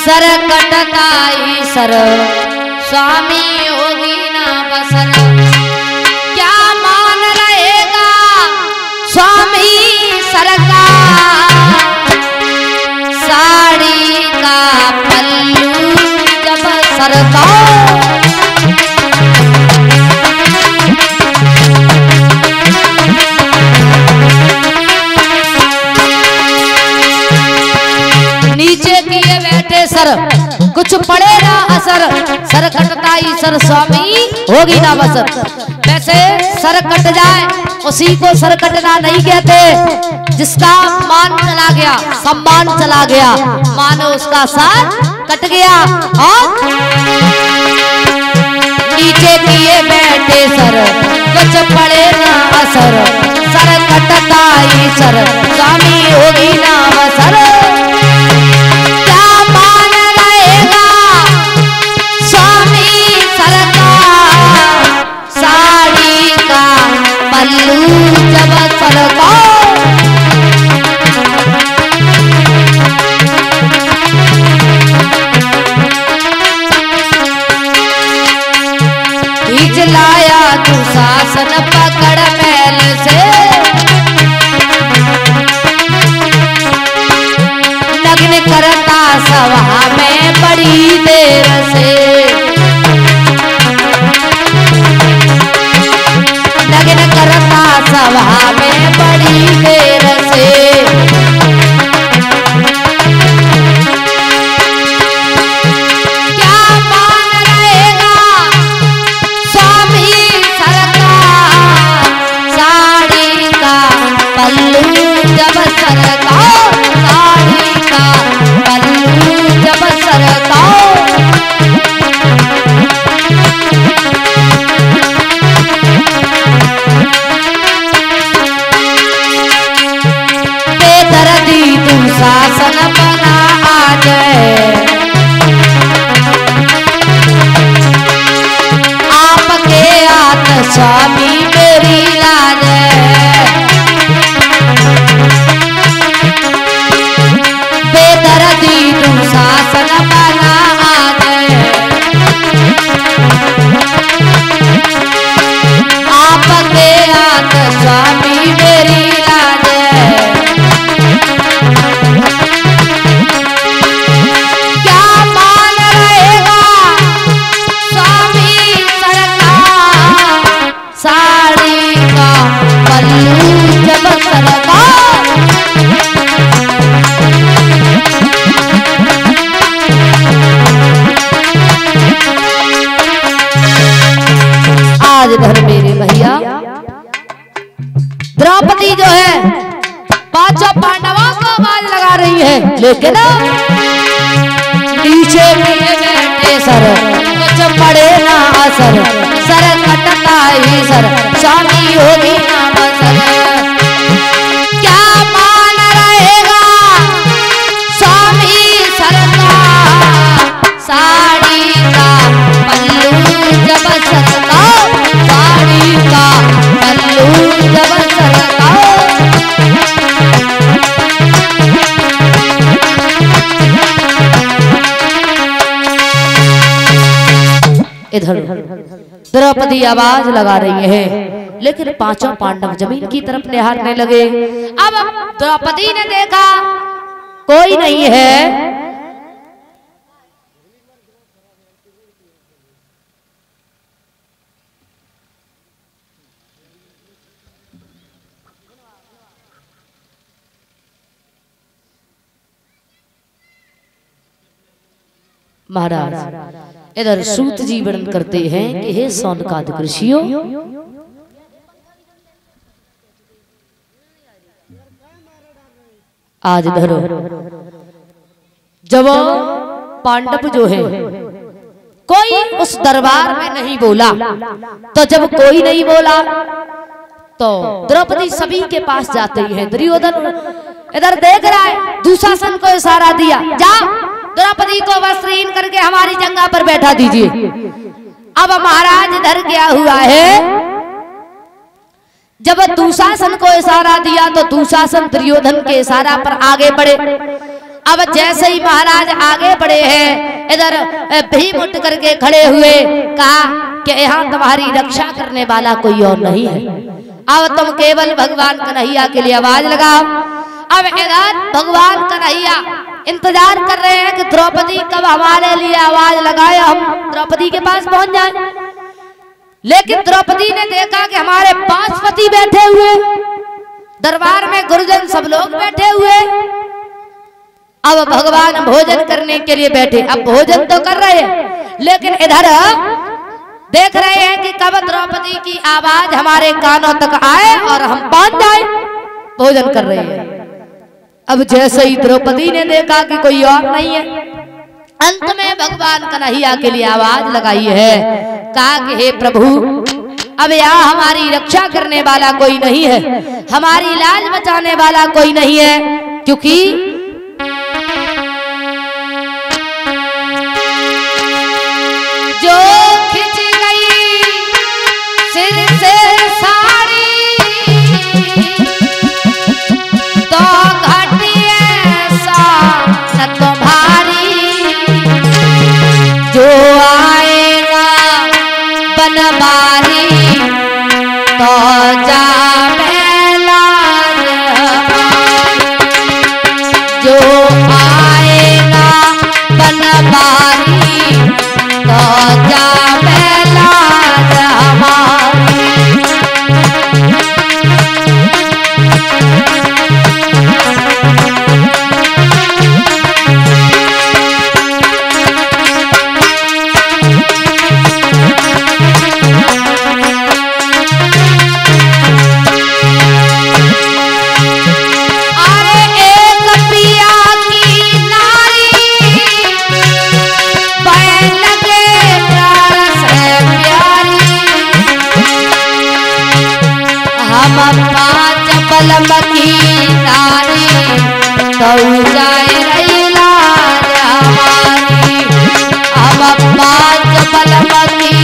Sir कटताई sir स्वामी होगी ना बसर। क्या मान रहेगा स्वामी सरकार, साड़ी का पल्लू जब सरकार। नीचे किए बैठे सर कुछ पड़े ना असर, सर कटताई सर स्वामी होगी ना बसर। वैसे सर कट जाए उसी को सर कटना नहीं कहते, जिसका मान चला गया सम्मान चला गया मानो उसका सर कट गया। और नीचे किए बैठे सर कुछ पड़े ना असर, सर कटताई सर स्वामी होगी ना बसर। पल्लू जब सरकार, खींच लाया तू शासन पकड़ मैल से, नग्न करता सभा में बड़ी देर से, नग्न करता सभा में बड़ी देर से। क्या मान रहेगा स्वामी सरकार, साड़ी का पल्लू जब सरकार, साड़ी का पल्लू जब सरकार। शासन बना आ जाए, आपके आत्म स्वामी मेरी लाज, बेदर्दी तू शासन बना आ जाए, आपके आत्म स्वामी मेरी लाज। साड़ी का पल्लू जब सरकार, आज घर मेरे भैया द्रौपदी जो है पांचों पांडवों को आवाज लगा रही है, लेकिन नीचे बैठे सर कुछ पड़े ना असर, सर कटताई सर स्वामी होगी ना बसर। क्या मान रहेगा स्वामी सरकार, साड़ी का पल्लू जब सरकार, साड़ी का पल्लू जब सरकार। इधर द्रौपदी आवाज लगा रही है, लेकिन पांचों पांडव जमीन की तरफ निहारने लगे। अब द्रौपदी ने देखा कोई नहीं है, महाराज इधर सूत जी वर्णन करते हैं कि हे सौनकादिक ऋषियों, आज धरो जब पांडव जो है कोई उस दरबार में नहीं बोला, तो जब कोई नहीं बोला तो द्रौपदी सभी के पास जाते हैं। दुर्योधन इधर देख रहा है, दुशासन को इशारा दिया, जा द्रौपदी को वस्त्रहीन करके हमारी जंगा पर बैठा दीजिए। अब महाराज इधर क्या हुआ है, जब दुशासन को इशारा दिया तो दुशासन दुर्योधन के इशारा पर आगे बढ़े। अब जैसे ही महाराज आगे बढ़े हैं, इधर भीम उठ करके खड़े हुए, कहा कि यहाँ तुम्हारी रक्षा करने वाला कोई और नहीं है, अब तुम केवल भगवान कन्हैया के लिए आवाज लगाओ। अब इधर भगवान कन्हैया इंतजार कर रहे हैं कि द्रौपदी कब हमारे लिए आवाज लगाए, हम द्रौपदी के पास पहुंच जाए। लेकिन द्रौपदी ने देखा कि हमारे 5 पति बैठे हुए, दरबार में गुरुजन सब लोग बैठे हुए। अब भगवान भोजन करने के लिए बैठे, अब भोजन तो कर रहे हैं, लेकिन इधर देख रहे हैं कि कब द्रौपदी की आवाज हमारे कानों तक आए और हम पहुंच जाए। भोजन कर रहे हैं। अब जैसे ही द्रौपदी ने देखा कि कोई और नहीं है, अंत में भगवान कन्हैया के लिए आवाज लगाई है, कहा कि हे प्रभु, अब यहाँ हमारी रक्षा करने वाला कोई नहीं है, हमारी लाज बचाने वाला कोई नहीं है, क्योंकि जो खिंच गई सिर से साड़ी तो घटी ऐसा न तुम्हारी, जो आएगा बनवारी तो जावे लाज हमारी, जो आएगा बनवारी तो जावे लाज हमारी। की नारी तो जाए रही लाज हमारी, अब 5 बलम की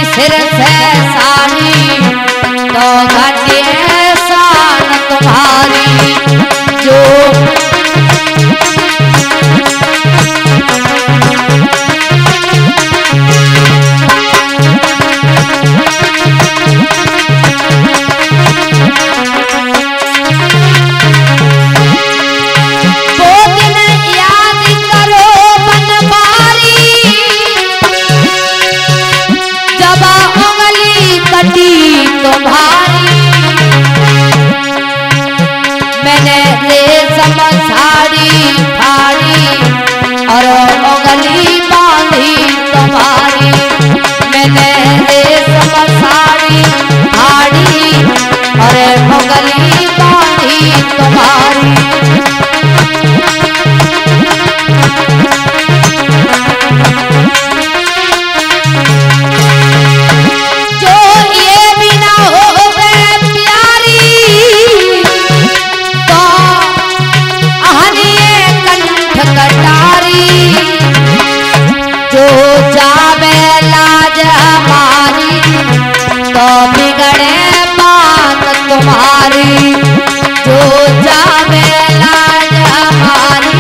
सिर से साड़ी तो घटी ऐसा न तुम्हारी, जो तुम्हारी मैंने रेशम साड़ी फाड़ी और उंगली बांधी तुम्हारी, मैंने रेशम साड़ी फाड़ी और उंगली बांधी तुम्हारी। जो जावे लाज हमारी तो बिगड़े बात तुम्हारी, जो जावे लाज हमारी।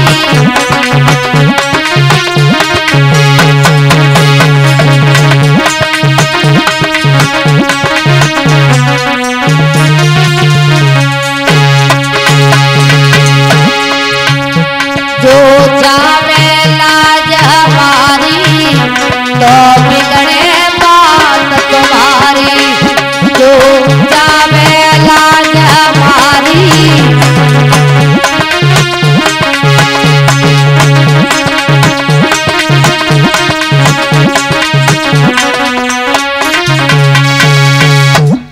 जो जावे लाज हमारी तो बिगड़े बात तुम्हारी, जो जावे लाज हमारी।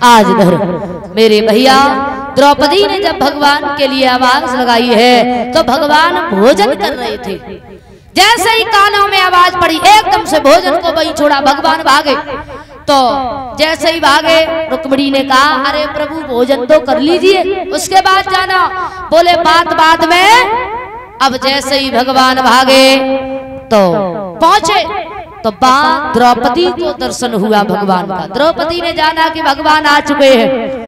आज मेरे भैया द्रौपदी ने जब भगवान के लिए आवाज लगाई है तो भगवान भोजन कर रहे थे। जैसे ही कानों में आवाज पड़ी एकदम से भोजन को वही छोड़ा, भगवान भागे। तो जैसे ही भागे रुक्मिणी ने कहा अरे प्रभु भोजन तो कर लीजिए, उसके बाद जाना। बोले बात बाद में। अब जैसे ही भगवान भागे तो पहुंचे तो द्रौपदी को दर्शन हुआ भगवान का। द्रौपदी ने जाना कि भगवान आ चुके हैं।